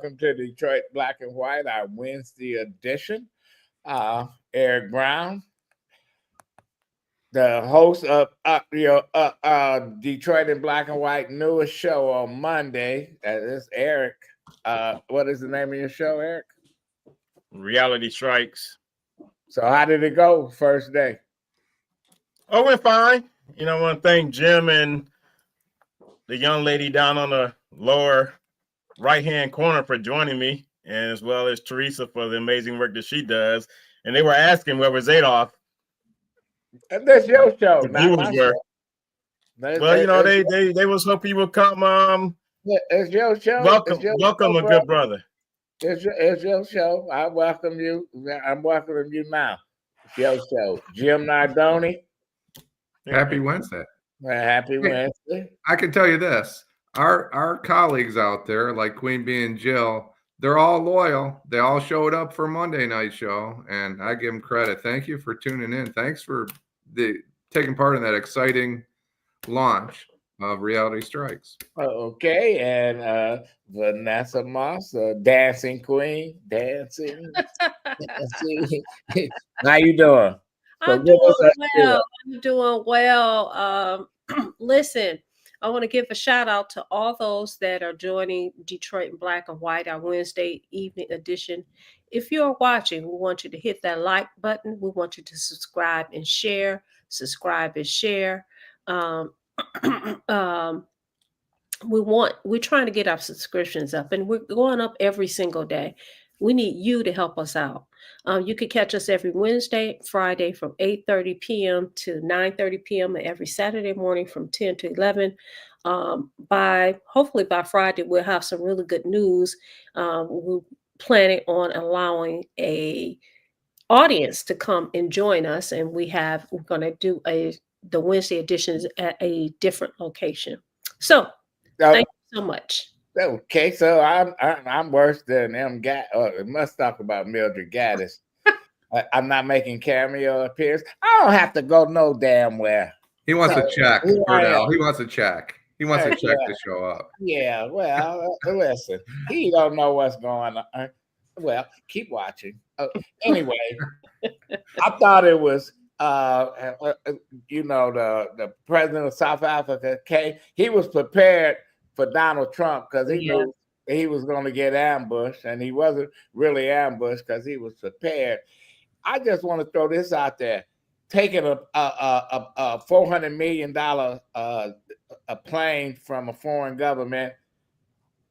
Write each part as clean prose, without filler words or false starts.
welcome to Detroit Black and White, our Wednesday edition. Eric Brown, the host of Detroit in Black and White newest show on Monday. This Eric. What is the name of your show, Eric? Reality Strikes. So how did it go first day? Oh, it went fine. I want to thank Jim and the young lady down on the lower right-hand corner for joining me, and as well as Teresa for the amazing work that she does. And they were asking where was Adolf. That's your show, not my show. Well, they was hoping you would come. It's your show. Welcome, a good brother. It's your show. I welcome you. I'm welcoming you now. It's your show. Jim Nardoni. Happy Wednesday. Happy Wednesday. I can tell you this. Our colleagues out there, like Queen Bee and Jill, they're all loyal. They all showed up for Monday night show, and I give them credit. Thank you for tuning in. Thanks for taking part in that exciting launch of Reality Strikes. Okay, and Vanessa Moss, dancing queen, dancing. How you doing? I'm doing well. Listen, I want to give a shout out to all those that are joining Detroit in Black and White, our Wednesday evening edition. If you're watching, we want you to hit that like button. We want you to subscribe and share. We're trying to get our subscriptions up, and we're going up every single day. We need you to help us out. You can catch us every Wednesday, Friday from 8:30 p.m. to 9:30 p.m. and every Saturday morning from 10 to 11. Hopefully by Friday, we'll have some really good news. We're planning on allowing a audience to come and join us, and we're going to do the Wednesday editions at a different location. So thank you so much. Okay, so I'm worse than them guys. Must talk about Mildred Gaddis. I'm not making cameo appearance. I don't have to go no damn where. He wants a check, Cordell. He wants a check. He wants a check to show up. Yeah, well, listen, he don't know what's going on. Well, keep watching. Anyway, I thought it was the president of South Africa, he was prepared for Donald Trump because he knew he was going to get ambushed, and he wasn't really ambushed because he was prepared. I just want to throw this out there: taking a $400 million a plane from a foreign government,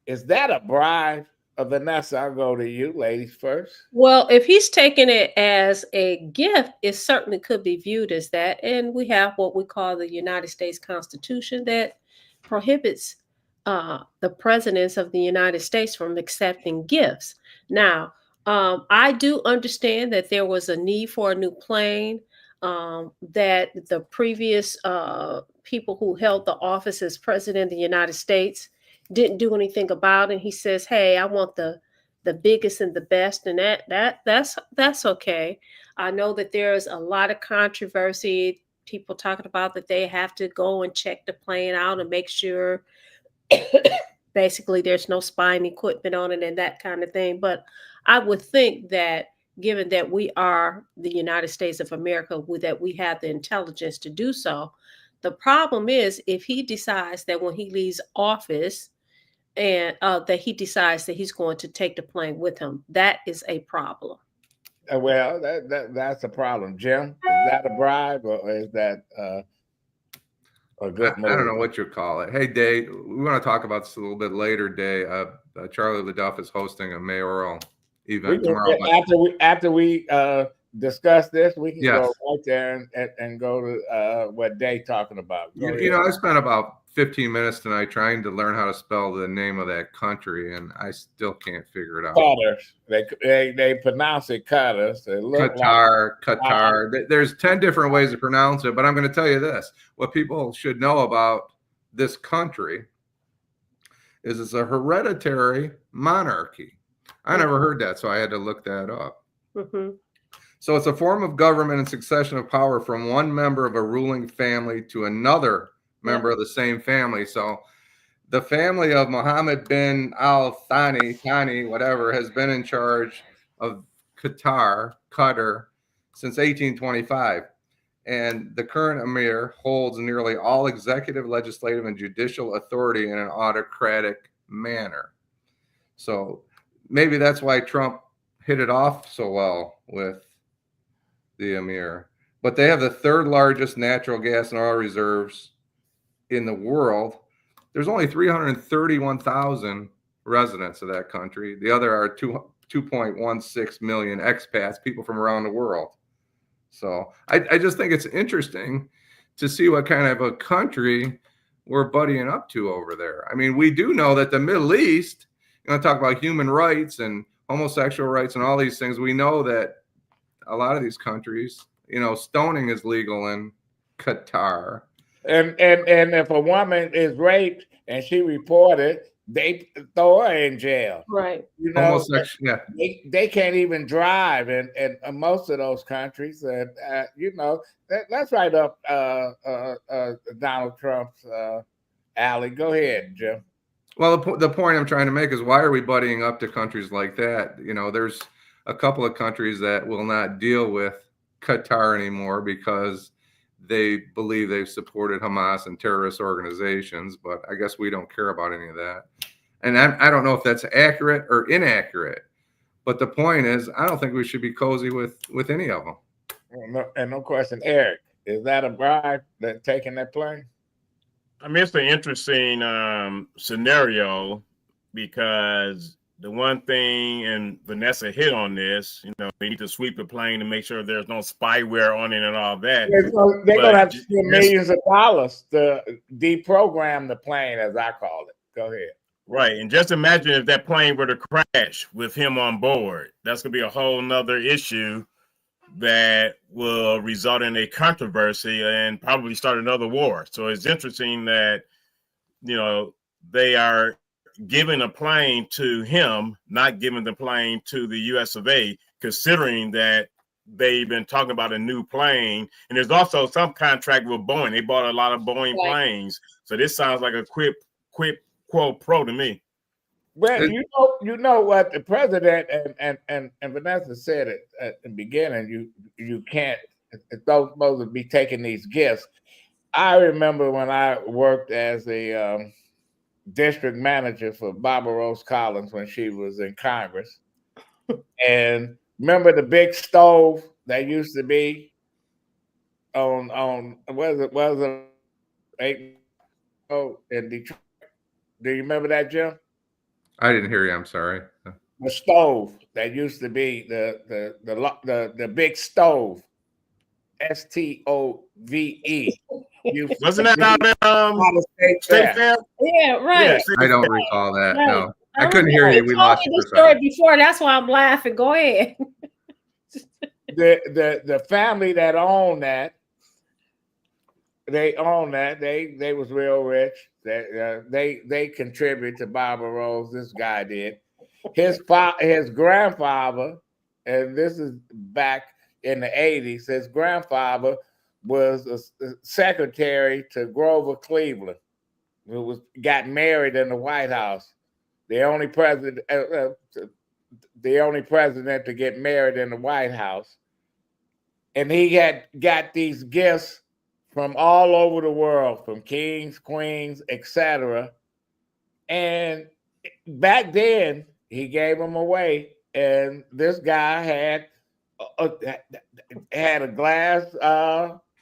is that a bribe? Vanessa, I'll go to you, ladies first. Well, if he's taking it as a gift, it certainly could be viewed as that. And we have what we call the United States Constitution that prohibits the presidents of the United States from accepting gifts. Now, I do understand that there was a need for a new plane, that the previous people who held the office as president of the United States didn't do anything about it. He says, "Hey, I want the biggest and the best," and that's okay. I know that there's a lot of controversy. People talking about that they have to go and check the plane out and make sure basically there's no spying equipment on it and that kind of thing. But I would think that given that we are the United States of America, that we have the intelligence to do so. The problem is if he decides that when he leaves office and that he decides that he's going to take the plane with him, that is a problem. Well, that's a problem. Jim, is that a bribe or is that a good move? I don't know what you call it. Hey, Dave, we want to talk about this a little bit later, Dave. Charlie LaDuff is hosting a mayoral event tomorrow. After we discuss this, we can go right there and go to what Dave talking about. I spent about 15 minutes tonight trying to learn how to spell the name of that country, and I still can't figure it out. Qatar. They pronounce it Qatar. So Qatar. There's 10 different ways to pronounce it, but I'm going to tell you this. What people should know about this country is it's a hereditary monarchy. I never heard that, so I had to look that up. Mm-hmm. So it's a form of government and succession of power from one member of a ruling family to another member of the same family. So the family of Mohammed bin Al Thani, whatever, has been in charge of Qatar since 1825. And the current emir holds nearly all executive, legislative, and judicial authority in an autocratic manner. So maybe that's why Trump hit it off so well with the emir. But they have the third largest natural gas and oil reserves in the world. There's only 331,000 residents of that country. The other are 2.16 million expats, people from around the world. So I just think it's interesting to see what kind of a country we're buddying up to over there. I mean, we do know that the Middle East, you know, talk about human rights and homosexual rights and all these things. We know that a lot of these countries, you know, stoning is legal in Qatar. And if a woman is raped and she reported, they throw her in jail. Right. You know, Yeah. they can't even drive in most of those countries. And you know, that's right up Donald Trump's alley. Go ahead, Jim. Well, the point I'm trying to make is, why are we buddying up to countries like that? You know, there's a couple of countries that will not deal with Qatar anymore because they believe they've supported Hamas and terrorist organizations, but I guess we don't care about any of that. And I don't know if that's accurate or inaccurate, but the point is, I don't think we should be cozy with any of them. No question. Eric, is that a bribe that taking that plane? I mean, it's an interesting scenario, because the one thing, and Vanessa hit on this, you know, they need to sweep the plane to make sure there's no spyware on it and all that. They're going to have to spend millions of dollars to deprogram the plane, as I call it. Go ahead. Right. And just imagine if that plane were to crash with him on board. That's going to be a whole nother issue that will result in a controversy and probably start another war. So it's interesting that, you know, they are giving a plane to him, not giving the plane to the US of A, considering that they've been talking about a new plane. And there's also some contract with Boeing. They bought a lot of Boeing planes. So this sounds like a quid quo pro to me. Well, you know what the president and Vanessa said it at the beginning. You can't. Don't supposed to be taking these gifts. I remember when I worked as a district manager for Barbara Rose Collins when she was in Congress, and remember the big stove that used to be on was it in Detroit? Do you remember that, Jim? I didn't hear you. I'm sorry. The stove that used to be the big stove, STOVE. Wasn't that out at State Fair? Yeah, right. I don't recall that. Right. No, I couldn't hear you. We lost you the for a story second. before. That's why I'm laughing. Go ahead. The family that owned that, they owned that. They was real rich. They contributed to Barbara Rose. This guy did. His grandfather, and this is back in the 80s. His grandfather was a secretary to Grover Cleveland, who got married in the White House. The only president to get married in the White House, and he had got these gifts from all over the world, from kings, queens, etc. And back then, he gave them away. And this guy had a glass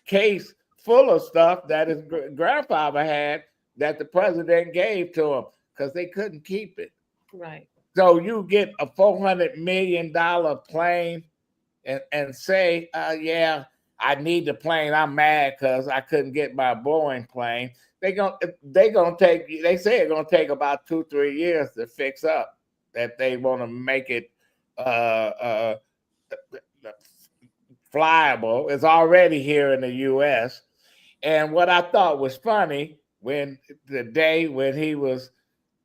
case full of stuff that his grandfather had that the president gave to him because they couldn't keep it. Right. So you get a $400 million plane and say, yeah, I need the plane. I'm mad because I couldn't get my Boeing plane. They say it's gonna take about 2-3 years to fix up. That they want to make it flyable. It's already here in the U.S. And what I thought was funny, when the day when he was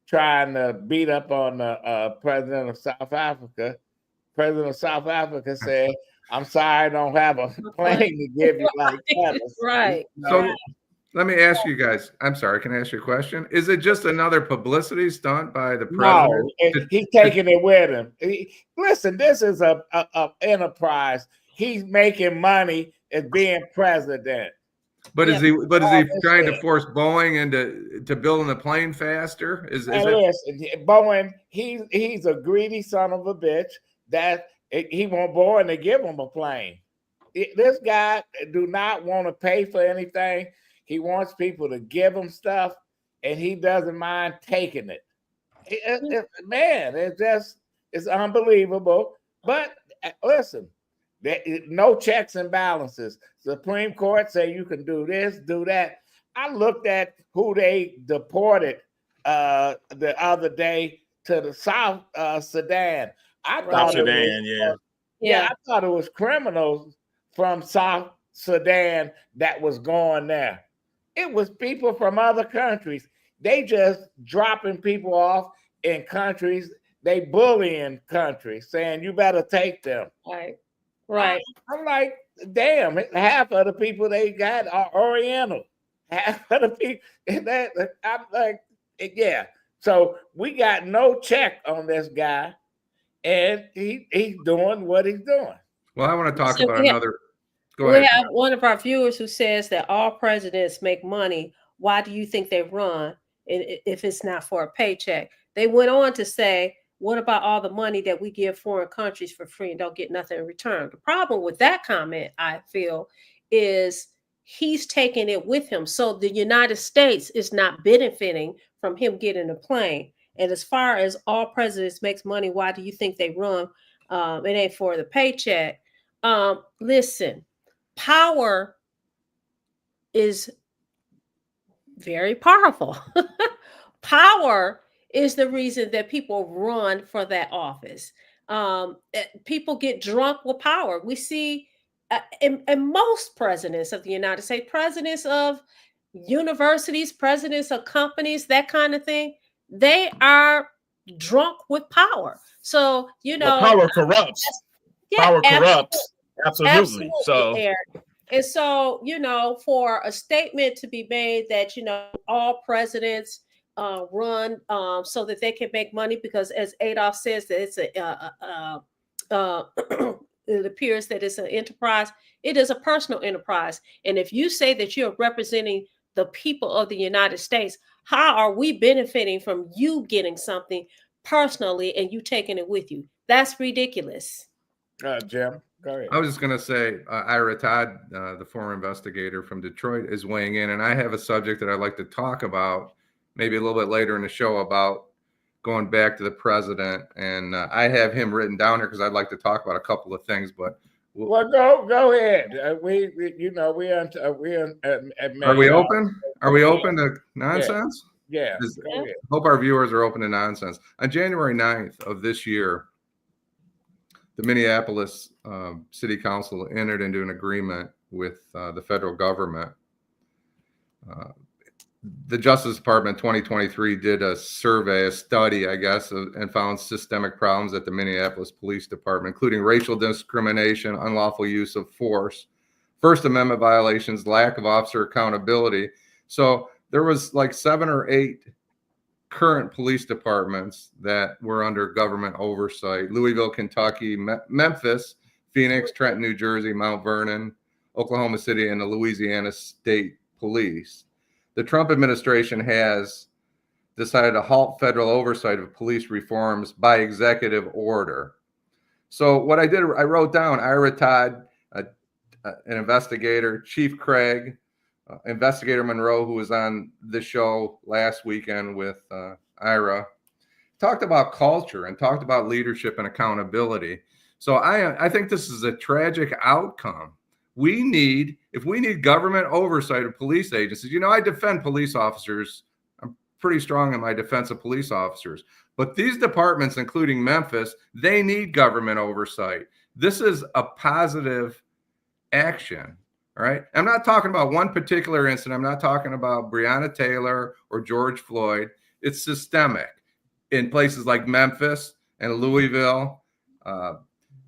trying to beat up on the president of South Africa said, "I'm sorry, I don't have a plane to give you like that." Right. Let me ask you guys. I'm sorry. Can I ask you a question? Is it just another publicity stunt by the president? No, he's taking it with him. Listen, this is a enterprise. He's making money as being president. But Yeah. is he? But is he Oh, trying to shit. force Boeing into building the plane faster? Is And it? listen, Boeing, he's a greedy son of a bitch that he want Boeing to give him a plane. This guy do not want to pay for anything. He wants people to give him stuff, and he doesn't mind taking it. Man, it's unbelievable. But listen, no checks and balances. Supreme Court say you can do this, do that. I looked at who they deported the other day to the South Sudan. I thought it Sudan, was, yeah. I thought it was criminals from South Sudan that was going there. It was people from other countries. They just dropping people off in countries. They bullying countries, saying you better take them. Right. I'm like, damn, half of the people they got are Oriental. Half of the people, I'm like, yeah. So we got no check on this guy, and he's doing what he's doing. Well, I want to talk So about we have- another. Go We ahead. have one of our viewers who says that all presidents make money. Why do you think they run if it's not for a paycheck? They went on to say, what about all the money that we give foreign countries for free and don't get nothing in return? The problem with that comment, I feel, is he's taking it with him. So the United States is not benefiting from him getting a plane. And as far as all presidents makes money, why do you think they run? It ain't for the paycheck. Listen, power is very powerful. Power is the reason that people run for that office. People get drunk with power. We see in most presidents of the United States, presidents of universities, presidents of companies, that kind of thing, they are drunk with power. So, Well, power corrupts. Power corrupts. Absolutely. So, Eric. And so, for a statement to be made that, all presidents run so that they can make money, because as Adolf says, that it's it appears that it's an enterprise. It is a personal enterprise. And if you say that you're representing the people of the United States, how are we benefiting from you getting something personally and you taking it with you? That's ridiculous. Jim, go ahead. I was just going to say, Ira Todd, the former investigator from Detroit, is weighing in, and I have a subject that I'd like to talk about maybe a little bit later in the show about going back to the president. And I have him written down here because I'd like to talk about a couple of things. But well, go ahead. Are we open? Are we open to nonsense? Yeah. Hope our viewers are open to nonsense. On January 9th of this year, the Minneapolis City Council entered into an agreement with the federal government. The Justice Department 2023 did a survey, a study, I guess, and found systemic problems at the Minneapolis Police Department, including racial discrimination, unlawful use of force, First Amendment violations, lack of officer accountability. So there was like 7 or 8 current police departments that were under government oversight: Louisville, Kentucky, Memphis, Phoenix, Trenton, New Jersey, Mount Vernon, Oklahoma City, and the Louisiana State Police. The Trump administration has decided to halt federal oversight of police reforms by executive order. So what I did, I wrote down Ira Todd, an investigator, Chief Craig, Investigator Monroe, who was on the show last weekend with Ira, talked about culture and talked about leadership and accountability. So I think this is a tragic outcome. If we need government oversight of police agencies, I defend police officers. I'm pretty strong in my defense of police officers. But these departments, including Memphis, they need government oversight. This is a positive action. All right. I'm not talking about one particular incident. I'm not talking about Breonna Taylor or George Floyd. It's systemic in places like Memphis and Louisville,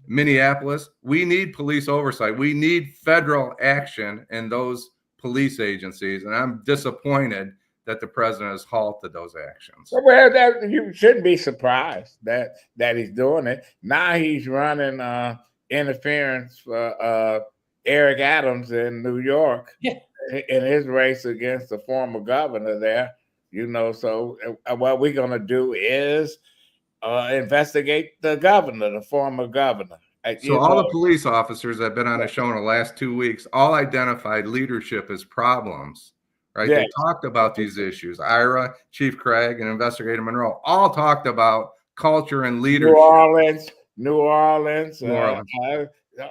Minneapolis. We need police oversight. We need federal action in those police agencies, and I'm disappointed that the president has halted those actions. Well, that you shouldn't be surprised that he's doing it. Now he's running interference for Eric Adams in New York in his race against the former governor there. So what we're going to do is investigate the governor, the former governor. So all the police officers that have been on the show in the last 2 weeks all identified leadership as problems, right? Yeah. They talked about these issues. Ira, Chief Craig, and Investigator Monroe all talked about culture and leadership. New Orleans.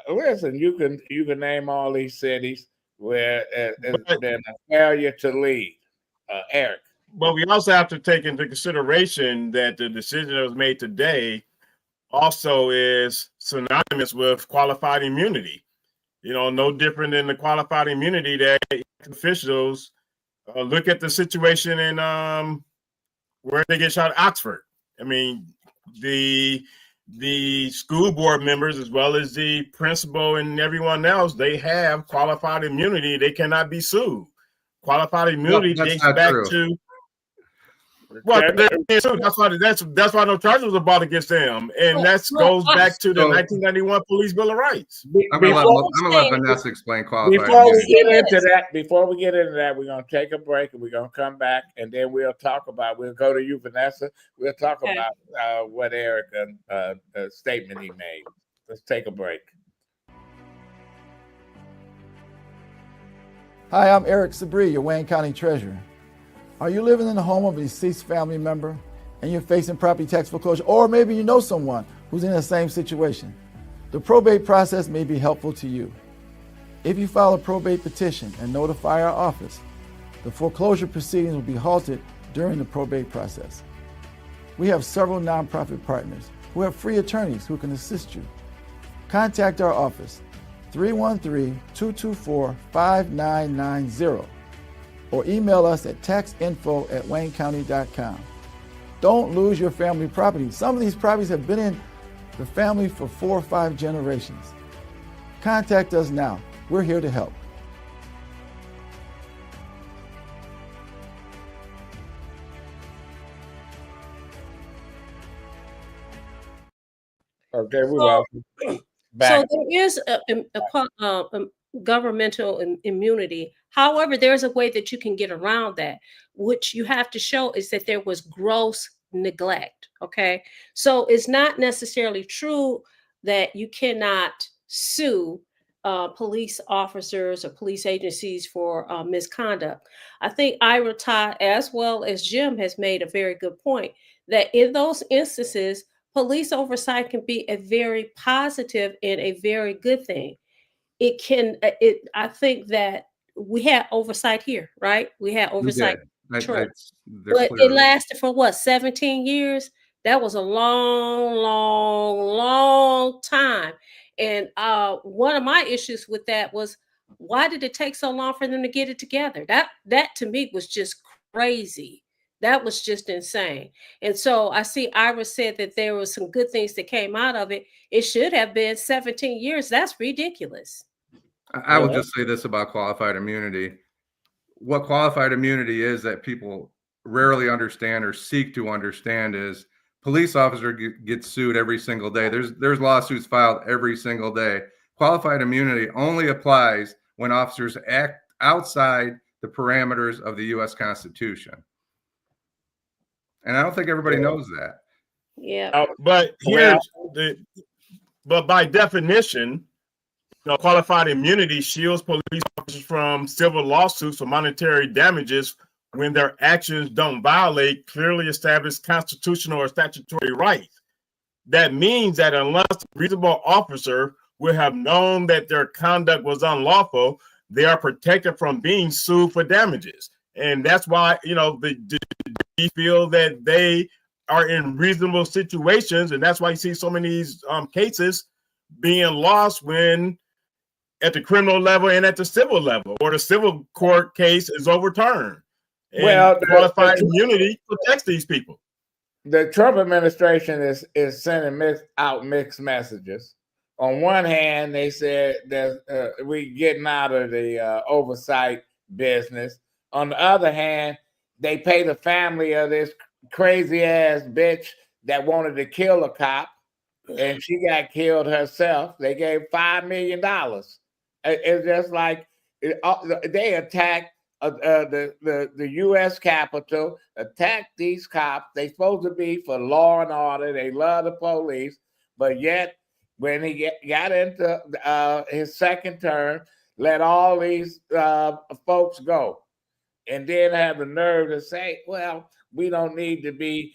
Listen, you can name all these cities where there's been a failure to lead. Eric. But we also have to take into consideration that the decision that was made today also is synonymous with qualified immunity. No different than the qualified immunity that officials look at the situation in where they get shot at Oxford. I mean, the school board members, as well as the principal and everyone else, they have qualified immunity. They cannot be sued. Qualified immunity dates back to that's why no charges were brought against them, and that goes back to the 1991 Police Bill of Rights. I'm gonna let Vanessa explain qualified Before we get into that, we're gonna take a break and we're gonna come back, and then we'll go to you, Vanessa. We'll talk about what Eric statement he made. Let's take a break. Hi, I'm Eric Sabri, your Wayne County Treasurer. Are you living in the home of a deceased family member and you're facing property tax foreclosure, or maybe you know someone who's in the same situation? The probate process may be helpful to you. If you file a probate petition and notify our office, the foreclosure proceedings will be halted during the probate process. We have several nonprofit partners who have free attorneys who can assist you. Contact our office, 313-224-5990. or email us at taxinfo@waynecounty.com. Don't lose your family property. Some of these properties have been in the family for 4 or 5 generations. Contact us now. We're here to help. Okay, we will. So there is a governmental immunity. However, there's a way that you can get around that. Which you have to show is that there was gross neglect. Okay, so it's not necessarily true that you cannot sue police officers or police agencies for misconduct. I think Ira, Todd, as well as Jim, has made a very good point that in those instances, police oversight can be a very positive and a very good thing. It can. I think that we had oversight here, right? We had oversight. But it lasted for what, 17 years? That was a long time. And one of my issues with that was, why did it take so long for them to get it together? That to me was just crazy. That was just insane. And so I see Ira said that there were some good things that came out of it. It should have been 17 years. That's ridiculous. I will just say this about qualified immunity. What qualified immunity is that people rarely understand or seek to understand is police officers get sued every single day. There's lawsuits filed every single day. Qualified immunity only applies when officers act outside the parameters of the U.S. Constitution. And I don't think everybody knows that. Yeah. But by definition, qualified immunity shields police officers from civil lawsuits for monetary damages when their actions don't violate clearly established constitutional or statutory rights. That means that unless a reasonable officer would have known that their conduct was unlawful, they are protected from being sued for damages. And that's why, they feel that they are in reasonable situations. And that's why you see so many of these cases being lost when at the criminal level and at the civil level, or the civil court case is overturned. And qualified immunity protects these people. The Trump administration is sending out mixed messages. On one hand, they said that we getting out of the oversight business. On the other hand, they pay the family of this crazy ass bitch that wanted to kill a cop, and she got killed herself. They gave $5 million. It's just like they attacked the U.S. Capitol, attacked these cops. They supposed to be for law and order. They love the police, but yet when he got into his second term, let all these folks go, and then have the nerve to say, "Well, we don't need to be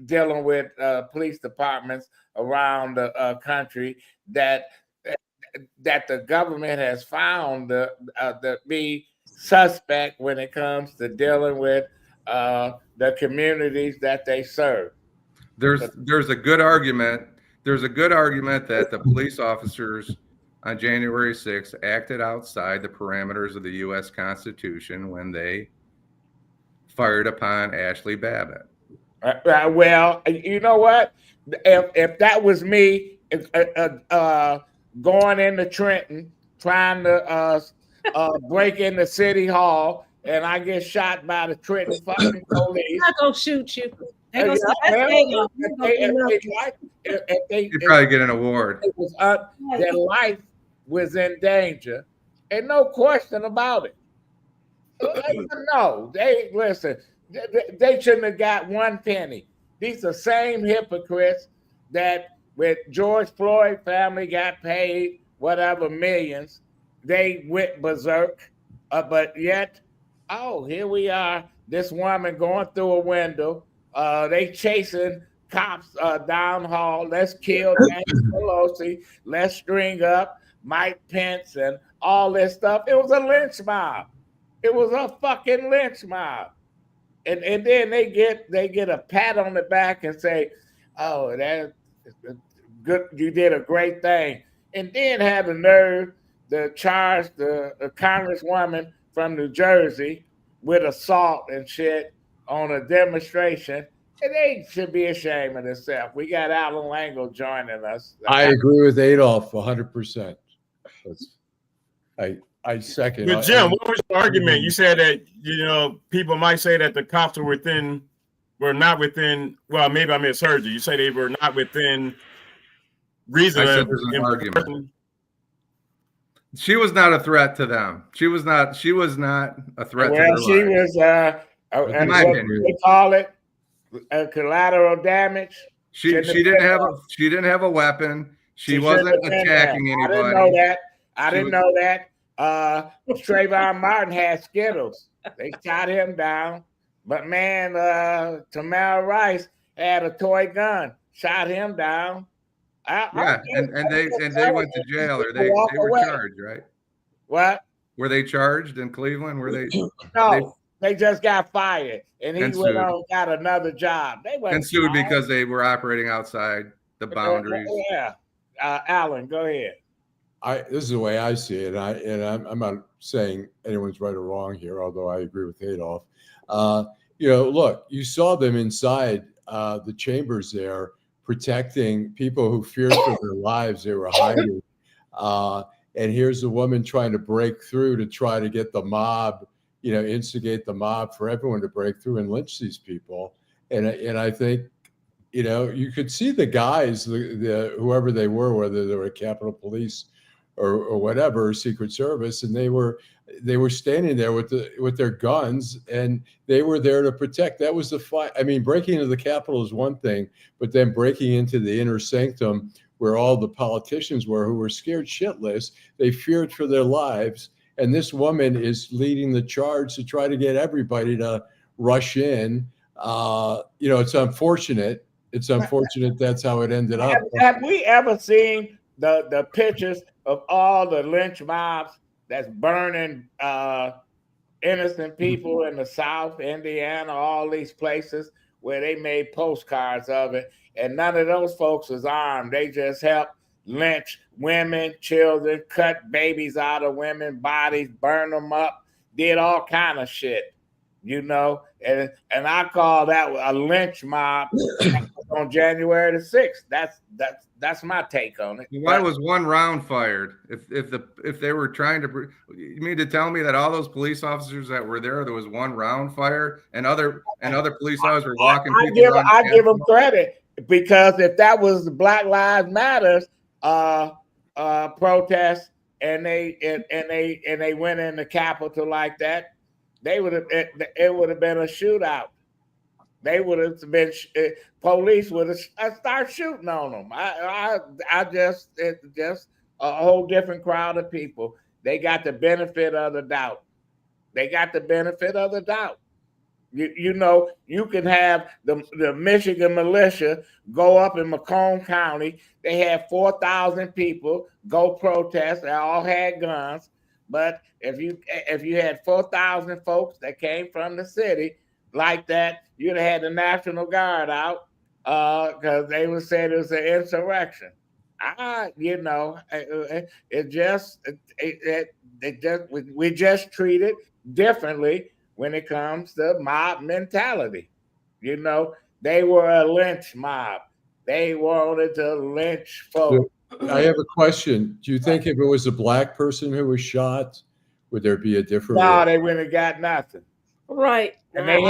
dealing with police departments around the country that the government has found to be suspect when it comes to dealing with the communities that they serve." There's a good argument. There's a good argument that the police officers on January 6th acted outside the parameters of the U.S. Constitution when they fired upon Ashley Babbitt. Well, you know what? If that was me going into Trenton trying to break into City Hall, and I get shot by the Trenton fucking police, They're not gonna shoot you. They're gonna You'd probably get an award. Their life was in danger, and no question about it. No, they listen. They shouldn't have got one penny. These are the same hypocrites that with George Floyd family got paid whatever millions, they went berserk. But yet, here we are. This woman going through a window. They chasing cops down hall. Let's kill Nancy Pelosi. Let's string up Mike Pence and all this stuff. It was a lynch mob. It was a fucking lynch mob. And then they get a pat on the back and say, "Oh, that's good. You did a great thing." And then have the nerve to charge the congresswoman from New Jersey with assault and shit on a demonstration. And they should be ashamed of themselves. We got Alan Lango joining us. I agree with Adolph 100%. I second. But Jim, what was your argument? You said that people might say that the cops were not within. Well, maybe I misheard you. You say they were not within reason. I said there's an argument. She was not a threat to them. She was not a threat to their she lives. was. In my opinion, they call it collateral damage. She didn't have a weapon. She wasn't attacking anybody. I didn't know that. Trayvon Martin had Skittles. They shot him down. But man, Tamir Rice had a toy gun, shot him down. And they went to jail, or they were charged, right? What? Were they charged in Cleveland? Were they? No, they just got fired, and he went on and got another job. They went sued because they were operating outside the boundaries. Yeah, Alan, go ahead. This is the way I see it, and I'm not saying anyone's right or wrong here, although I agree with Adolph. Look, you saw them inside the chambers there, protecting people who feared for their lives. They were hiding, and here's a woman trying to break through to try to get the mob, instigate the mob for everyone to break through and lynch these people. And I think, you could see the guys, the whoever they were, whether they were Capitol Police or whatever, Secret Service, and they were standing there with their guns, and they were there to protect. That was the fight. I mean, breaking into the Capitol is one thing, but then breaking into the inner sanctum where all the politicians were, who were scared shitless, they feared for their lives. And this woman is leading the charge to try to get everybody to rush in. It's unfortunate. It's unfortunate that's how it ended up. Have we ever seen the pictures of all the lynch mobs that's burning innocent people in the South, Indiana, all these places where they made postcards of it, and none of those folks was armed. They just helped lynch women, children, cut babies out of women's bodies, burn them up, did all kind of shit, and I call that a lynch mob on January the 6th. That's my take on it. Why was one round fired? If they were trying to, you mean to tell me that all those police officers that were there was one round fired, and other police officers were walking people around? I give them credit, because if that was the Black Lives Matters protest and they went in the Capitol like that, it would have been a shootout. They would have been police would have started shooting on them. It's just a whole different crowd of people. They got the benefit of the doubt. You know, you can have the Michigan militia go up in Macomb County. They had 4,000 people go protest. They all had guns. But if you had 4,000 folks that came from the city like that, you'd have had the National Guard out because they would say it was an insurrection. We just treat it differently when it comes to mob mentality. You know, they were a lynch mob. They wanted to lynch folks. I have a question. Do you think if it was a black person who was shot, would there be a different? No, they wouldn't have got nothing. Right. And they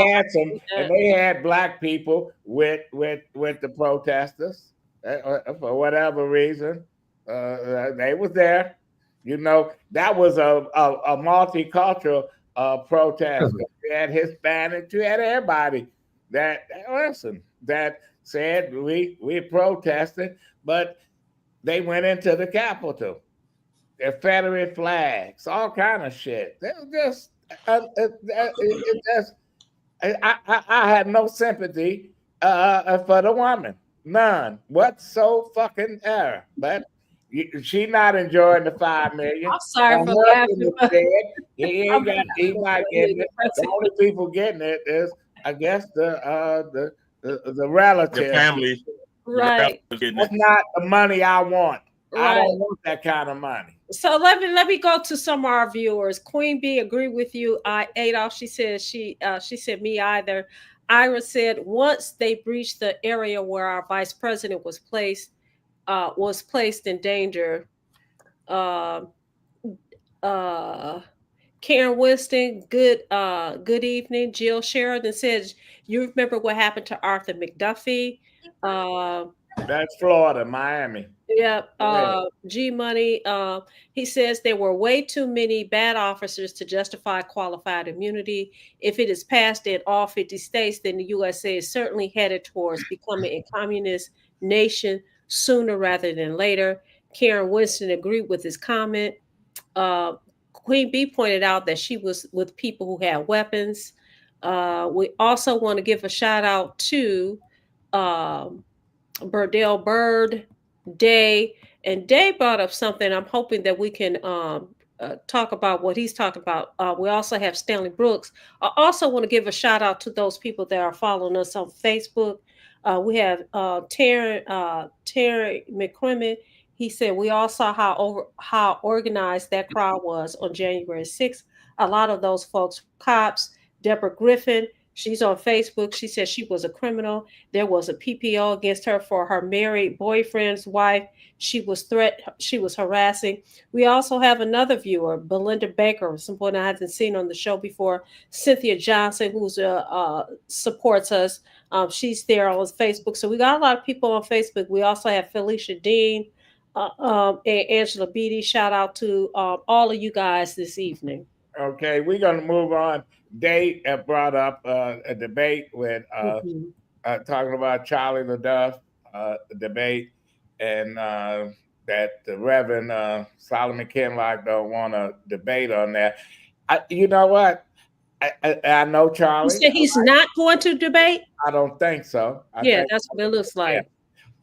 had black people with the protesters for whatever reason. They was there. You know, that was a multicultural protest. You had Hispanics, you had everybody that said we protested, but they went into the Capitol. Confederate flags, all kind of shit. They were I had no sympathy for the woman, none whatsoever. But she not enjoying the $5 million. I'm sorry for laughing. He not getting it. The only people getting it is, I guess, the relatives, the family. Right. That's not the money I want. Right. I don't want that kind of money. So let me go to some of our viewers. Queen B, agree with you. Adolf, she said she said me either. Ira said once they breached the area where our vice president was placed in danger. Karen Winston, good evening. Jill Sheridan says, you remember what happened to Arthur McDuffie? That's Florida, Miami. Yep. G Money. He says there were way too many bad officers to justify qualified immunity. If it is passed in all 50 states, then the USA is certainly headed towards becoming a communist nation sooner rather than later. Karen Winston agreed with his comment. Queen B pointed out that she was with people who had weapons. We also want to give a shout out to Burdell Bird, Day, and Day brought up something. I'm hoping that we can talk about what he's talking about. We also have Stanley Brooks. I also want to give a shout out to those people that are following us on Facebook. We have Terry McCrimmon. He said we all saw how organized that crowd was on January 6th. A lot of those folks, cops. Deborah Griffin, she's on Facebook. She said she was a criminal. There was a PPO against her for her married boyfriend's wife. She was harassing. We also have another viewer, Belinda Baker, someone I haven't seen on the show before. Cynthia Johnson, who supports us. She's there on Facebook. So we got a lot of people on Facebook. We also have Felicia Dean and Angela Beatty. Shout out to all of you guys this evening. Okay, we're going to move on. They brought up a debate with talking about Charlie LaDuff debate, and that the Reverend Solomon Kinlock don't want to debate on that. You know what? I know Charlie. You said he's not going to debate? I don't think so. That's what it looks like.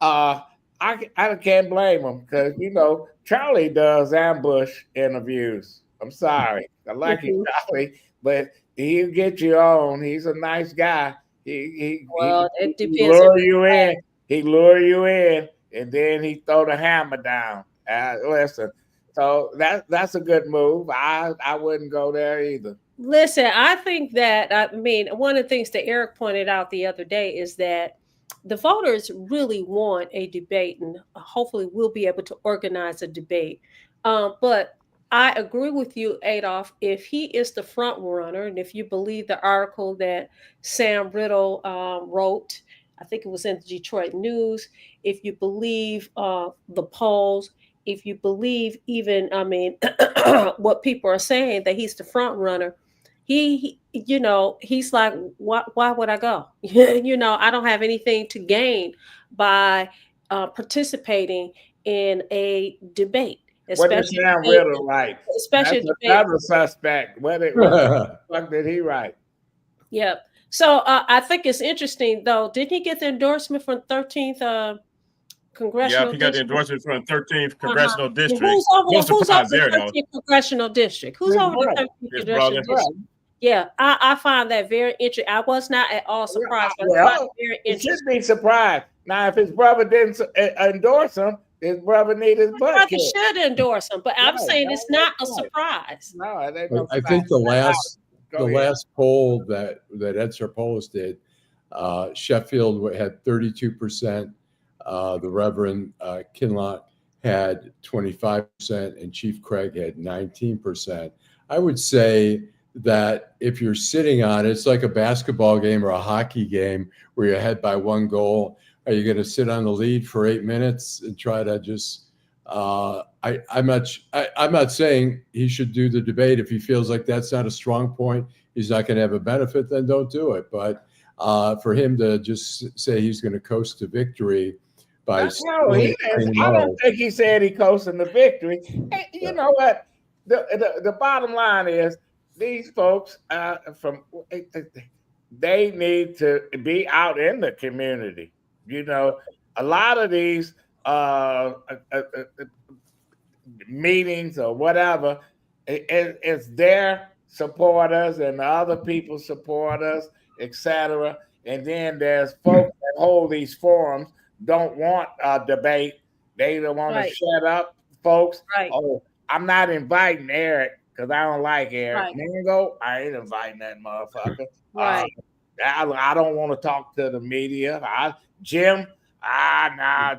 Yeah. I can't blame him because, you know, Charlie does ambush interviews. I'm sorry. I like you, Charlie, but he'll get you on. He's a nice guy. It depends. He lure you in, and then he throw the hammer down. Listen, so that's a good move. I wouldn't go there either. Listen, I think that one of the things that Eric pointed out the other day is that the voters really want a debate, and hopefully we'll be able to organize a debate. But I agree with you, Adolph. If he is the front runner, and if you believe the article that Sam Riddle wrote, I think it was in the Detroit News. If you believe the polls, if you believe even, I mean, what people are saying that he's the front runner, he's like, why would I go? I don't have anything to gain by participating in a debate, What did especially Sam Riddle write? especially That's a debate. another suspect. What the fuck did he write? Yeah. So I think it's interesting, though. Did he get the endorsement from 13th Yeah, congressional if he got the district? endorsement from the 13th congressional district, Who's over no surprise there, the though. 13th congressional district? Who's His over the brother. 13th His congressional brother. district? Yeah, I find that very interesting. I was not at all surprised, but I Well, find it very he should interesting. be surprised. Now, if his brother didn't endorse him, his brother need his butt Brother kicked. should endorse him, but I'm Right, saying it's not a right. surprise. No, it ain't But no I think the surprise. Go ahead. last poll that Ed Sarpolis did, Sheffield had 32%, the Reverend Kinloch had 25%, and Chief Craig had 19%. I would say that if you're sitting on it, it's like a basketball game or a hockey game where you're ahead by 1 goal. Are you going to sit on the lead for 8 minutes and try to just? I'm not saying he should do the debate. If he feels like that's not a strong point, he's not going to have a benefit, then don't do it. But for him to just say he's going to coast to victory by No, he is. I don't think he said he coasting the victory. Hey, you know what? The bottom line is these folks they need to be out in the community. A lot of these meetings or whatever, it's their supporters and other people's supporters, etc. And then there's folks that hold these forums, don't want a debate. They don't want Right. to shut up, folks. Right. Oh, I'm not inviting Eric because I don't like Eric. Right. Mingo, I ain't inviting that motherfucker. Right. I don't want to talk to the media. Jim,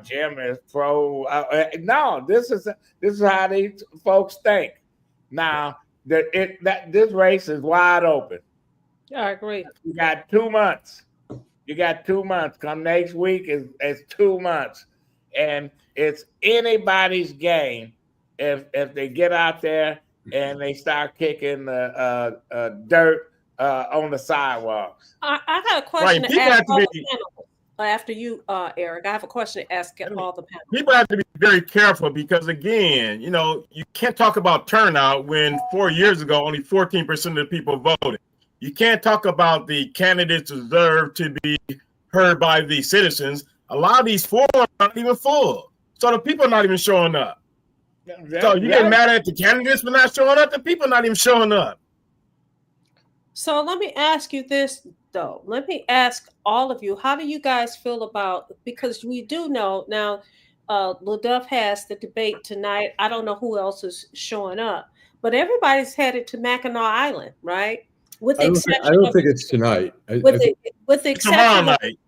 Jim is pro. No, this is how these folks think. Now this race is wide open. I agree. You got 2 months. Come next week is 2 months, and it's anybody's game if they get out there and they start kicking the dirt on the sidewalks. I got a question Right, to people ask have to all be- the panelists. After you, Eric, I have a question to ask all the panelists. People have to be very careful because, again, you can't talk about turnout when 4 years ago only 14% of the people voted. You can't talk about the candidates deserve to be heard by the citizens. A lot of these forums aren't even full, so the people are not even showing up. So you get mad at the candidates for not showing up. The people are not even showing up. So let me ask you this, though. Let me ask all of you, how do you guys feel about, because we do know now, LaDuff has the debate tonight. I don't know who else is showing up, but everybody's headed to Mackinac Island, right? With the I exception don't of, think it's tonight. with the exception Tomorrow of, night.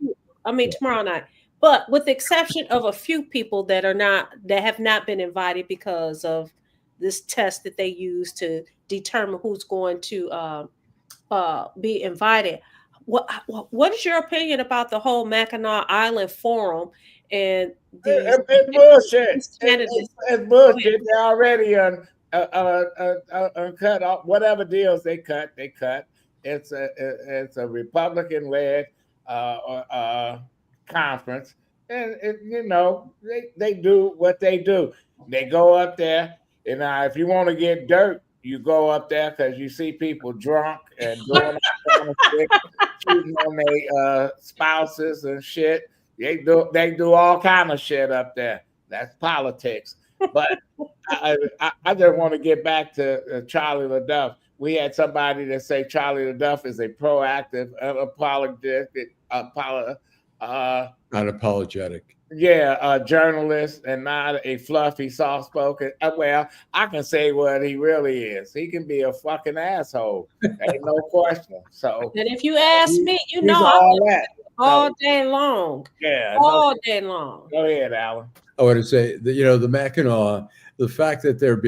tomorrow night. But with the exception of a few people that have not been invited because of this test that they use to determine who's going to be invited. What is your opinion about the whole Mackinac Island Forum and It's bullshit. these candidates? It's bullshit. They already cut off whatever deals they cut. It's a Republican-led conference, and they do what they do. They go up there, and if you want to get dirt, you go up there because you see people drunk and doing all kind of shit, cheating on their spouses and shit. They do all kind of shit up there. That's politics. But I just want to get back to Charlie LaDuff. We had somebody that say Charlie LaDuff is a proactive, unapologetic. a journalist and not a fluffy, soft-spoken. Well, I can say what he really is. He can be a fucking asshole. Ain't no question. So, And if you ask me, he's all that. all day long. Yeah. All day long. Go ahead, Alan. I want to say that, you know, the Mackinac, the fact that they're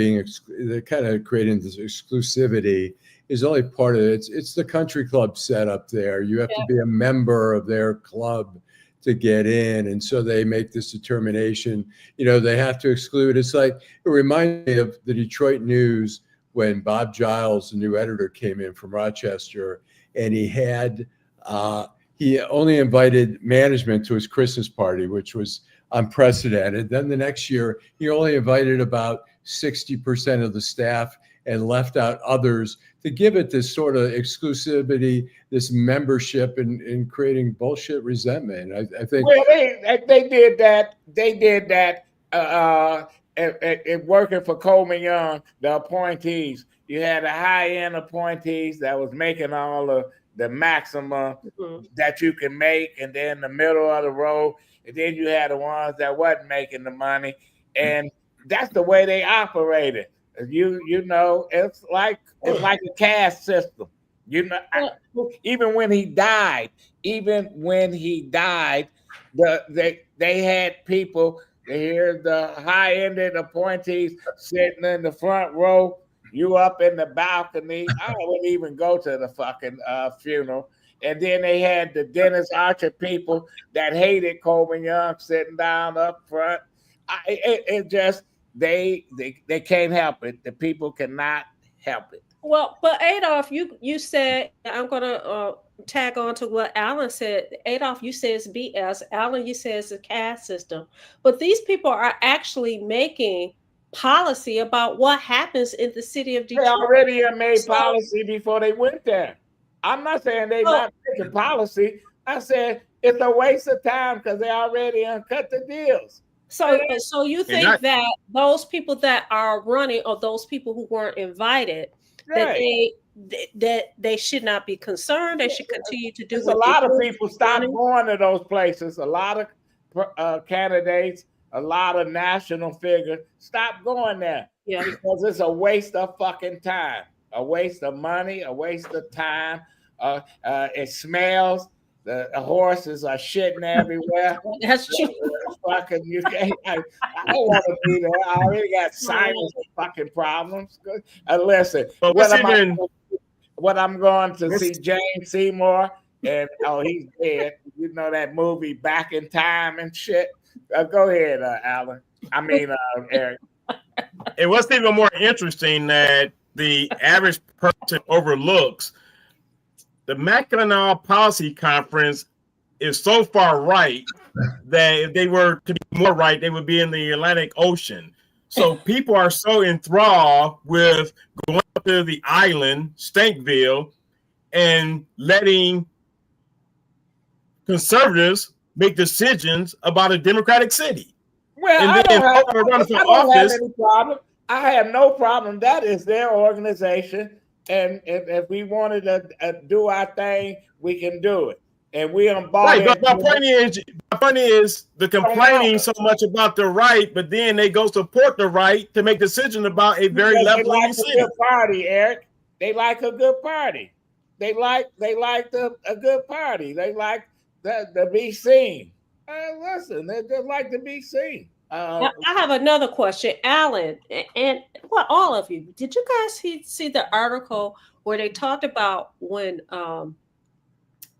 kind of creating this exclusivity is only part of it. It's the country club set up there. You have to be a member of their club to get in. And so they make this determination, you know, they have to exclude. It's like, it reminds me of the Detroit News when Bob Giles, the new editor, came in from Rochester, and he only invited management to his Christmas party, which was unprecedented. Then the next year, he only invited about 60% of the staff and left out others to give it this sort of exclusivity, this membership, and creating bullshit resentment. I think. Well, they did that. They did that. Working for Coleman Young, the appointees. You had the high-end appointees that was making all the maximum that you can make, and then the middle of the road, and then you had the ones that wasn't making the money, and that's the way they operated. You know, it's like a caste system. You know, even when he died, they had people. Here's the high-ended appointees sitting in the front row. You up in the balcony. I wouldn't even go to the fucking funeral. And then they had the Dennis Archer people that hated Coleman Young sitting down up front. They can't help it. The people cannot help it. Well, but Adolph, you said, I'm gonna tag on to what Alan said. Adolph, you said it's BS. Alan, you said it's a caste system. But these people are actually making policy about what happens in the city of Detroit. They already made policy before they went there. I'm not saying they're not making policy. I said it's a waste of time because they already uncut the deals. So you think that those people that are running, or those people who weren't invited, right, that they should not be concerned. They should continue to do. There's a lot of people stop going to those places. A lot of candidates, a lot of national figures stop going there. Yeah, because it's a waste of fucking time, a waste of money, a waste of time. It smells. The horses are shitting everywhere. That's true. Fucking, you can't. I don't want to be there. I already got sinus fucking problems. Listen, what I'm going to see James Seymour, and he's dead. You know that movie Back in Time and shit. Go ahead, Alan. I mean, Eric. And what's even more interesting that the average person overlooks, the Mackinac Policy Conference is so far right that if they were to be more right, they would be in the Atlantic Ocean. So people are so enthralled with going up to the island, Stankville, and letting conservatives make decisions about a democratic city. Well, I don't have any problem. I have no problem. That is their organization. And if we wanted to do our thing, we can do it. And we on board. Right, but my point is the complaining so much about the right, but then they go support the right to make decisions about a very left-leaning city. Good party, Eric. They like a good party. They like a good party. They like to be seen. Listen, they just like to be seen. I have another question, Alan, and well, all of you. Did you guys see the article where they talked about when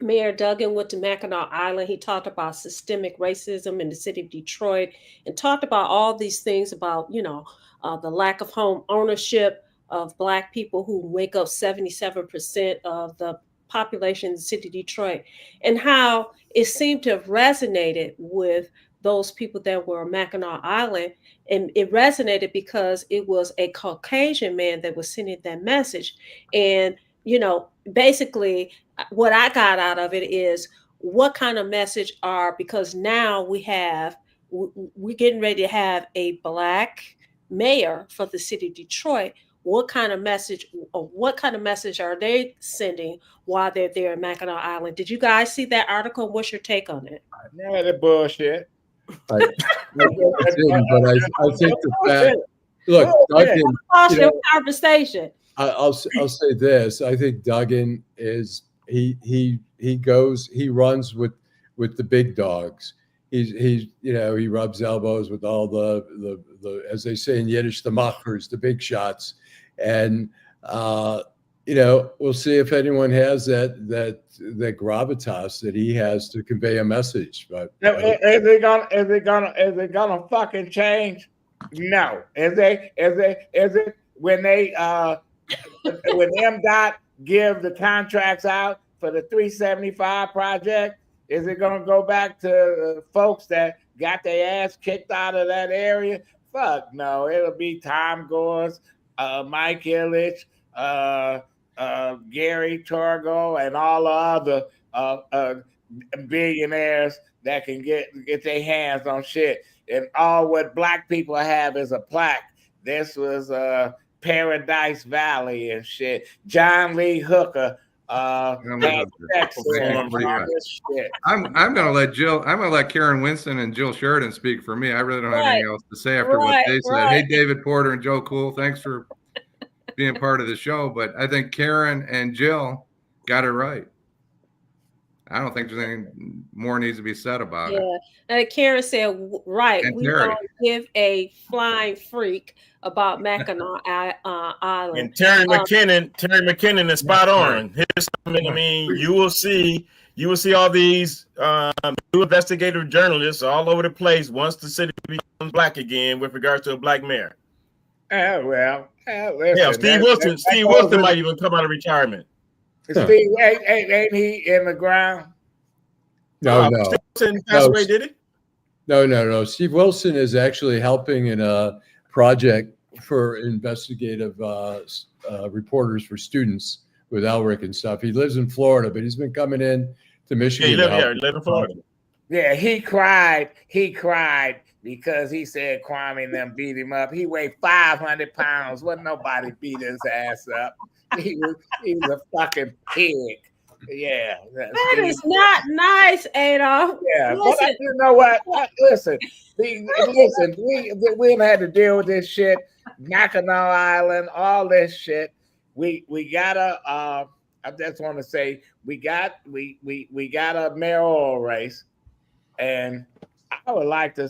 Mayor Duggan went to Mackinac Island? He talked about systemic racism in the city of Detroit, and talked about all these things about, the lack of home ownership of Black people, who make up 77% of the population in the city of Detroit, and how it seemed to have resonated with those people that were on Mackinac Island. And it resonated because it was a Caucasian man that was sending that message. And, basically what I got out of it is, what kind of message because now we're getting ready to have a Black mayor for the city of Detroit. What kind of message are they sending while they're there in Mackinac Island? Did you guys see that article? What's your take on it? Yeah, the bullshit. I think the fact, look, Duggan, conversation. I'll say this. I think Duggan is he runs with with the big dogs. He's he rubs elbows with all the as they say in Yiddish, the machers, the big shots, and we'll see if anyone has that gravitas that he has to convey a message. But is it gonna fucking change? No. Is it when they when MDOT give the contracts out for the 375 project? Is it going to go back to folks that got their ass kicked out of that area? Fuck no. It'll be Tom Gores, Mike Ilitch, Gary Torgo, and all the other billionaires that can get their hands on shit. And all what black people have is a plaque. This was Paradise Valley and shit. John Lee Hooker. I'm gonna let Karen Winston and Jill Sheridan speak for me. I really don't have anything else to say after what they said. Hey, David Porter and Joe Cool, thanks for being part of the show. But I think Karen and Jill got it right. I don't think there's anything more needs to be said about it. And Karen said, right, and we don't give a flying freak about Mackinac Island. And Terry McKinnon is spot on. You will see all these new investigative journalists all over the place once the city becomes black again with regards to a black mayor. Listen, Steve Wilson might even come out of retirement. Steve, ain't he in the ground? No. Steve Wilson passed away, did he? No. Steve Wilson is actually helping in a project for investigative reporters for students with Elric and stuff. He lives in Florida, but he's been coming in to Michigan. He lives in Florida. Yeah, he cried because he said Kwame and them beat him up. He weighed 500 pounds. Wasn't nobody beat his ass up. He was a fucking pig. Yeah. That is not nice, Adolf. Yeah, but you know what? Listen, we had to deal with this shit. Mackinac Island, all this shit. We gotta. I just want to say we got a mayoral race, and I would like to.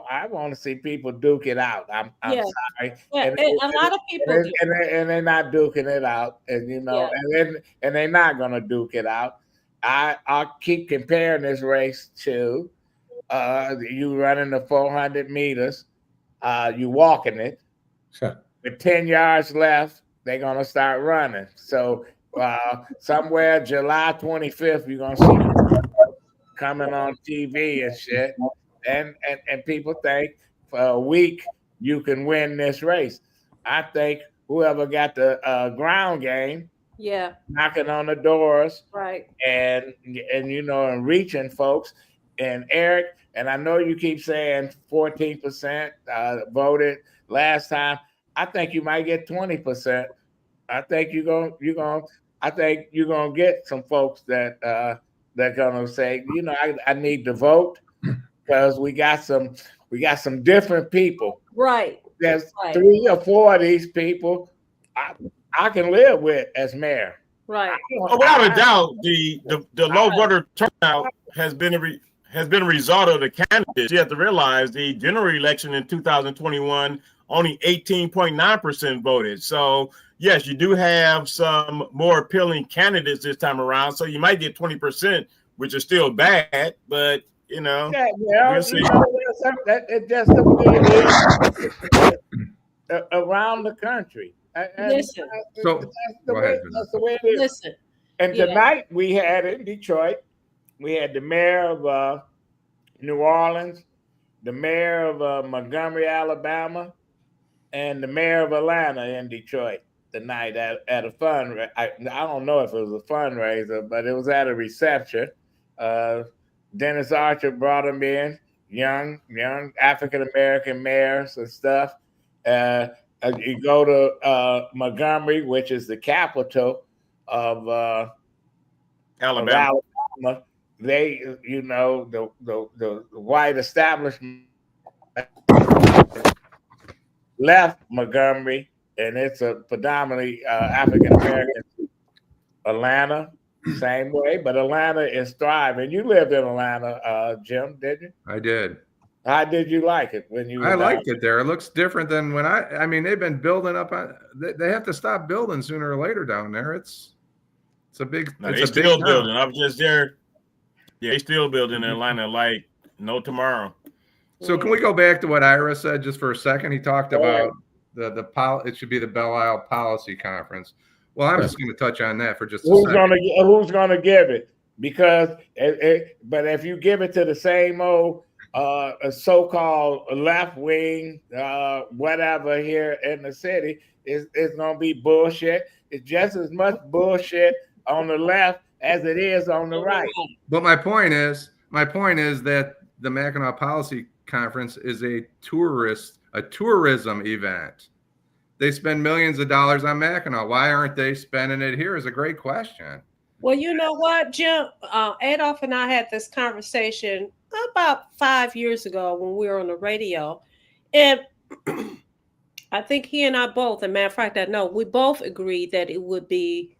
I want to see people duke it out. I'm sorry. Yeah, and a lot of people and they're not duking it out, and they're not gonna duke it out. I'll keep comparing this race to you running the 400 meters, you walking it. Sure. With 10 yards left, they're gonna start running. So somewhere July 25th, you're gonna see coming on TV and shit, and people think for a week you can win this race. I think whoever got the ground game, knocking on the doors, right, and reaching folks, and Eric, and I know you keep saying 14% voted last time. I think you might get 20%. I think you're gonna get some folks that they're gonna say, I need to vote because we got some different people. Right. There's 3 or 4 of these people I can live with as mayor. Right. Without a doubt, the low voter turnout has been a result of the candidates. You have to realize the general election in 2021, only 18.9% voted. So yes, you do have some more appealing candidates this time around. So you might get 20%, which is still bad, but we'll see. It's just the way it is around the country. Listen. That's the way it is. Listen. And tonight we had in Detroit, we had the mayor of New Orleans, the mayor of Montgomery, Alabama, and the mayor of Atlanta in Detroit tonight at a fundraiser. I don't know if it was a fundraiser, but it was at a reception. Dennis Archer brought them in, young African-American mayors and stuff. You go to Montgomery, which is the capital of Alabama. They, the white establishment left Montgomery, and it's a predominantly African American. Atlanta, same way, but Atlanta is thriving. You lived in Atlanta, Jim, did you? I did. How did you like it when you were I down liked it there. It looks different than when I mean, they've been building up on, they have to stop building sooner or later down there. It's a big, No, it's they a big still town. building. I'm just there. Yeah, they still building in Atlanta like no tomorrow. So can we go back to what Ira said just for a second? He talked about it should be the Belle Isle Policy Conference. Well, I'm just going to touch on that for just a second. Who's gonna give it? Because but if you give it to the same old so-called left wing whatever here in the city, it's gonna be bullshit. It's just as much bullshit on the left as it is on the right. But my point is that the Mackinac Policy Conference is a tourism event. They spend millions of dollars on Mackinac. Why aren't they spending it here is a great question. Well, you know what, Jim? Adolph and I had this conversation about 5 years ago when we were on the radio. And I think he and I both, and matter of fact, I know we both agreed that it would be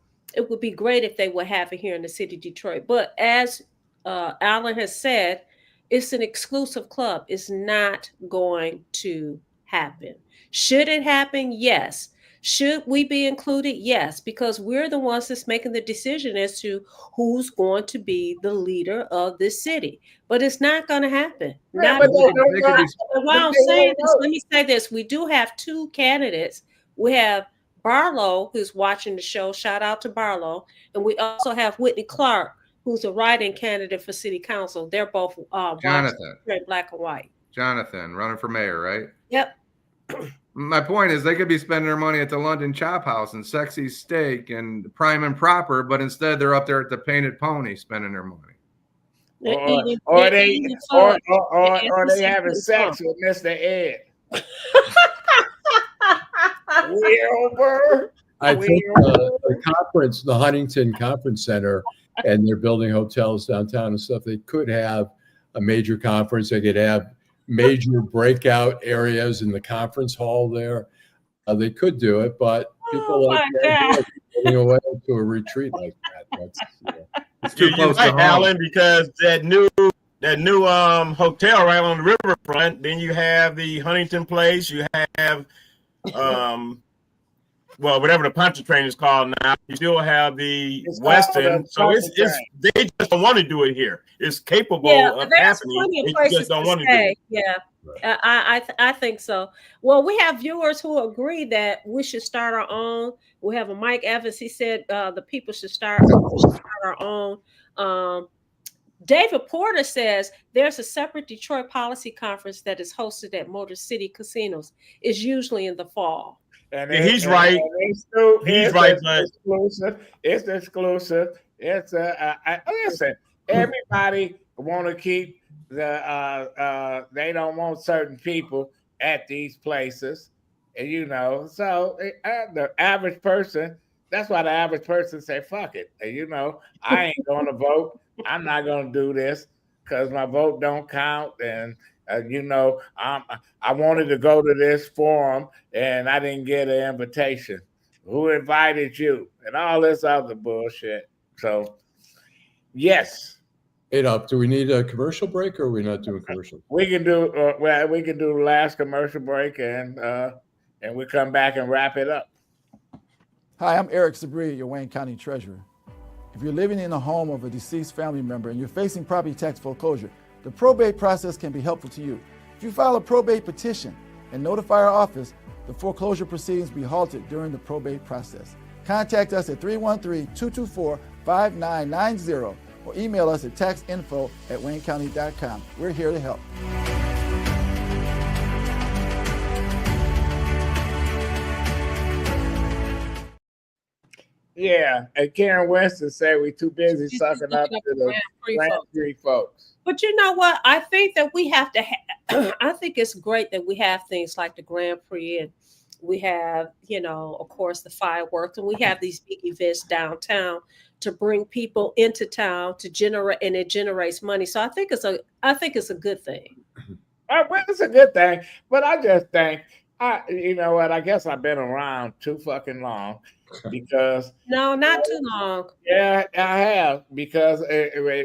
great if they would have it here in the city of Detroit. But as Alan has said, it's an exclusive club. It's not going to happen. Should it happen? Yes. Should we be included? Yes, because we're the ones that's making the decision as to who's going to be the leader of this city. But it's not going to happen. Yeah, Not but while I'm saying this, let me say this. We do have two candidates. We have Barlow, who's watching the show. Shout out to Barlow. And we also have Whitney Clark, who's a write-in candidate for city council. They're both Jonathan, black and white. Jonathan, running for mayor, right? Yep. My point is they could be spending their money at the London Chop House and Sexy Steak and Prime and Proper, but instead they're up there at the Painted Pony spending their money. Or they having sex with Mr. Ed. Wilbur. I think the conference, the Huntington Conference Center, and they're building hotels downtown and stuff. They could have a major conference. They could have major breakout areas in the conference hall there. They could do it, but people like that going away to a retreat like that. That's it's too close to home. Alan, because that new hotel right on the riverfront. Then you have the Huntington Place. You have whatever the Poncha train is called now. You still have the Westin. So it's they just don't want to do it here. It's capable of happening. They just don't want to do it. Yeah. I think so. Well, we have viewers who agree that we should start our own. We have a Mike Evans. He said the people should start our own. David Porter says there's a separate Detroit policy conference that is hosted at Motor City Casinos. It's usually in the fall. And he's right. He's right. It's exclusive. It's listen. Everybody want to keep they don't want certain people at these places, and so the average person. That's why the average person say fuck it. And I ain't going to vote. I'm not going to do this because my vote don't count. And I wanted to go to this forum and I didn't get an invitation. Who invited you? And all this other bullshit. So, yes. Do we need a commercial break, or are we not doing commercial? We can do we can do the last commercial break and we come back and wrap it up. Hi, I'm Eric Sabri, your Wayne County Treasurer. If you're living in the home of a deceased family member and you're facing property tax foreclosure, the probate process can be helpful to you. If you file a probate petition and notify our office, the foreclosure proceedings will be halted during the probate process. Contact us at 313-224-5990 or email us at taxinfo@waynecounty.com. We're here to help. Yeah, and Karen Winston said we're too busy sucking up to the Grand Prix folks. But you know what? I think that we have to. I think it's great that we have things like the Grand Prix, and we have, of course, the fireworks, and we have these big events downtown to bring people into town to generate, and it generates money. So I think it's a good thing. Well, it's a good thing, but I just think, you know what? I guess I've been around too fucking long, because No, not too long. yeah, I have because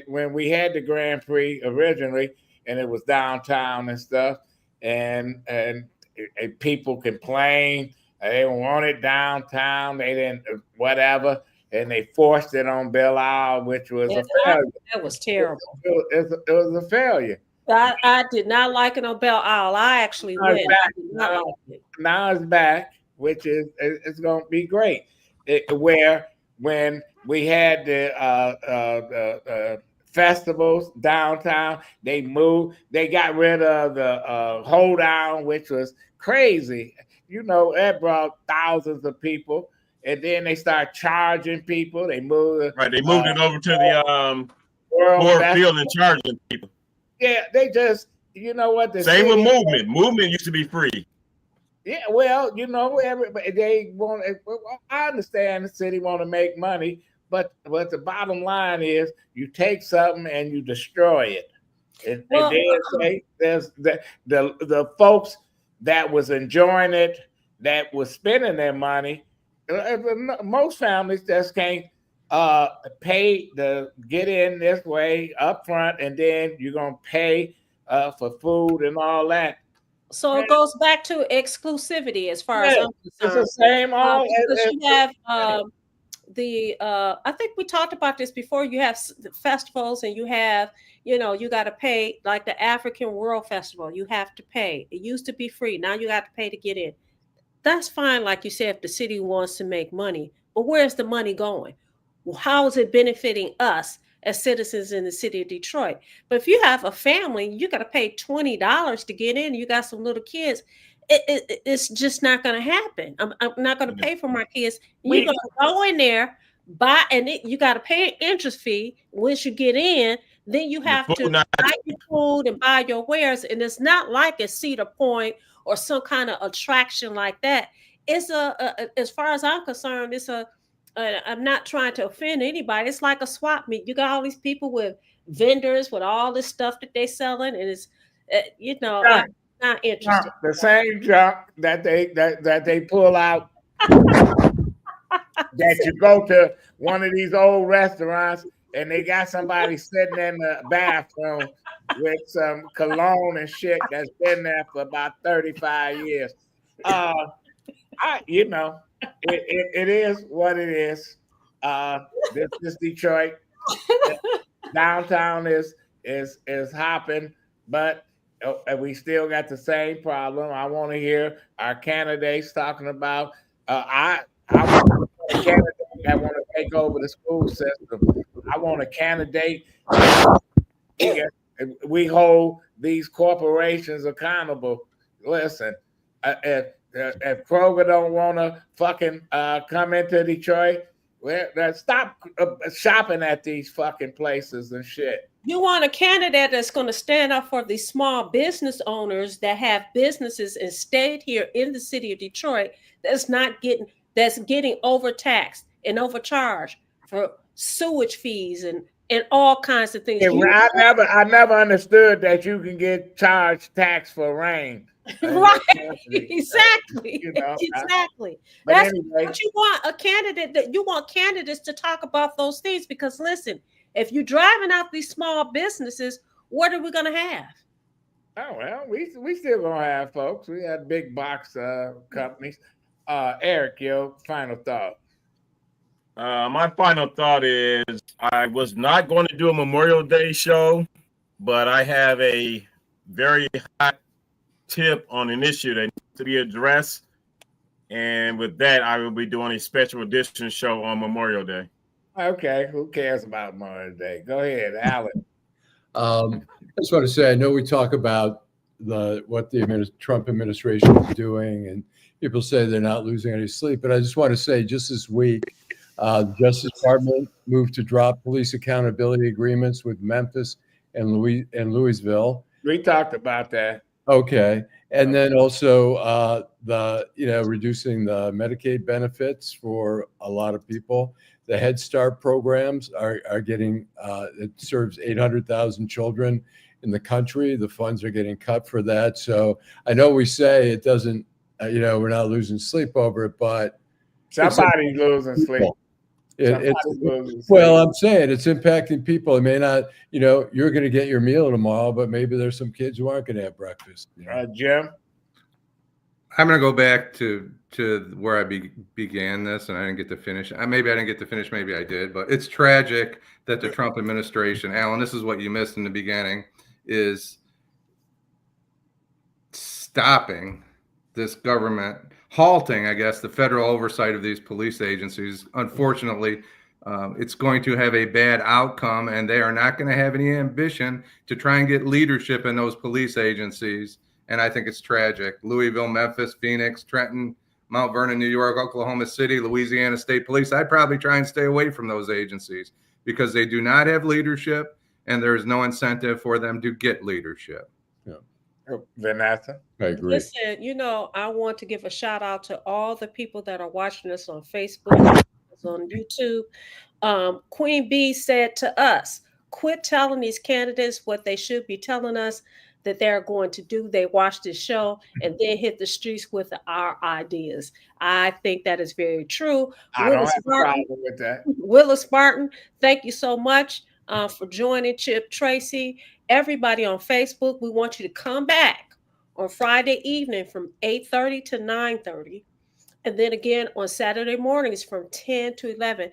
when we had the Grand Prix originally, and it was downtown and stuff, and people complained they wanted downtown, they didn't whatever, and they forced it on Belle Isle, which was Yeah, a failure. that was terrible. It was a failure. I did not like it on Belle Isle. I actually Now it's went. back. I did not like it. Now it's back, which is it's going to be great. Where when we had the festivals downtown, they moved. They got rid of the hold down, which was crazy. You know, that brought thousands of people, and then they start charging people. They moved. Right, they moved it over to the World Ford Festival. Field and charging people. Yeah, they just, you know what? The Same with city- movement. Movement used to be free. Yeah, well, you know, everybody they want. I understand the city want to make money, but the bottom line is, you take something and you destroy it. And then say there's the folks that was enjoying it, that was spending their money. Most families just can't pay to get in this way up front, and then you're gonna pay for food and all that. So it goes back to exclusivity as far as Yeah, I'm it's the concerned. same all. Because you have I think we talked about this before. You have festivals, and you have, you got to pay, like the African World Festival. You have to pay. It used to be free. Now you got to pay to get in. That's fine, like you said, if the city wants to make money. But where's the money going? Well, how is it benefiting us as citizens in the city of Detroit? But if you have a family, you got to pay $20 to get in. You got some little kids. It's just not going to happen. I'm not going to pay for my kids. You're going to go in there, buy, and you got to pay an interest fee once you get in. Then you have to buy your food and buy your wares. And it's not like a Cedar Point or some kind of attraction like that. It's as far as I'm concerned, it's I'm not trying to offend anybody. It's like a swap meet. You got all these people with vendors with all this stuff that they selling, and it's I'm not interested. The same junk that they pull out. That you go to one of these old restaurants and they got somebody sitting in the bathroom with some cologne and shit that's been there for about 35 years. It is what it is. This is Detroit. Downtown is hopping, but we still got the same problem. I want to hear our candidates talking about. I want a candidate that want to take over the school system. I want a candidate. We hold these corporations accountable. Listen, if Kroger don't want to fucking come into Detroit, stop shopping at these fucking places and shit. You want a candidate that's going to stand up for the small business owners that have businesses and stayed here in the city of Detroit that's getting overtaxed and overcharged for sewage fees and all kinds of things. I never understood that you can get charged tax for rain. Right, exactly. Exactly. That's anyway, what you want, a candidate that you want candidates to talk about those things, because listen, if you're driving out these small businesses, what are we going to have? Oh, well, we still going to have folks. We had big box companies. Eric, your final thought. My final thought is I was not going to do a Memorial Day show, but I have a very hot tip on an issue that needs to be addressed. And with that, I will be doing a special edition show on Memorial Day. Okay, who cares about Memorial Day? Go ahead, Alan. I just want to say, I know we talk about what the Trump administration is doing, and people say they're not losing any sleep. But I just want to say, just this week, the Justice Department moved to drop police accountability agreements with Memphis and Louisville. We talked about that. Okay, and then also reducing the Medicaid benefits for a lot of people. The Head Start programs are getting it serves 800,000 children in the country. The funds are getting cut for that. So I know we say it doesn't, we're not losing sleep over it, but Somebody's losing sleep. It's Somebody's losing sleep. well, I'm saying it's impacting people. It may not, you're going to get your meal tomorrow, but maybe there's some kids who aren't going to have breakfast. Jim? I'm going to go back to where I began this, and I didn't get to finish. Maybe I didn't get to finish. Maybe I did. But it's tragic that the Trump administration, Alan, this is what you missed in the beginning, is stopping this government, halting, I guess, the federal oversight of these police agencies. Unfortunately, it's going to have a bad outcome, and they are not going to have any ambition to try and get leadership in those police agencies. And I think it's tragic. Louisville, Memphis, Phoenix, Trenton, Mount Vernon, New York, Oklahoma City, Louisiana State Police. I'd probably try and stay away from those agencies because they do not have leadership, and there is no incentive for them to get leadership. Vanessa? I agree. Listen, I want to give a shout out to all the people that are watching us on Facebook, on YouTube. Queen Bee said to us, quit telling these candidates what they should be telling us that they're going to do. They watch this show and then hit the streets with our ideas. I think that is very true. I don't have a problem with that. Willis Martin, thank you so much for joining. Chip Tracy, everybody on Facebook, we want you to come back on Friday evening from 8:30 to 9:30. And then again on Saturday mornings from 10 to 11.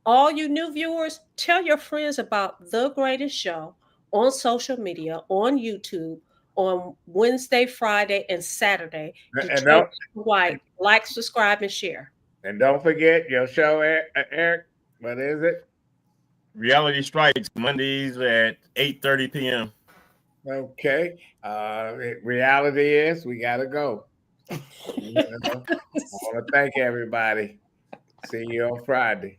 All you new viewers, tell your friends about The Greatest Show on social media, on YouTube, on Wednesday, Friday, and Saturday. And White, like, subscribe, and share. And don't forget your show, Eric. What is it? Reality Strikes, Mondays at 8:30 p.m. Okay. Reality is we got to go. I want to thank everybody. See you on Friday.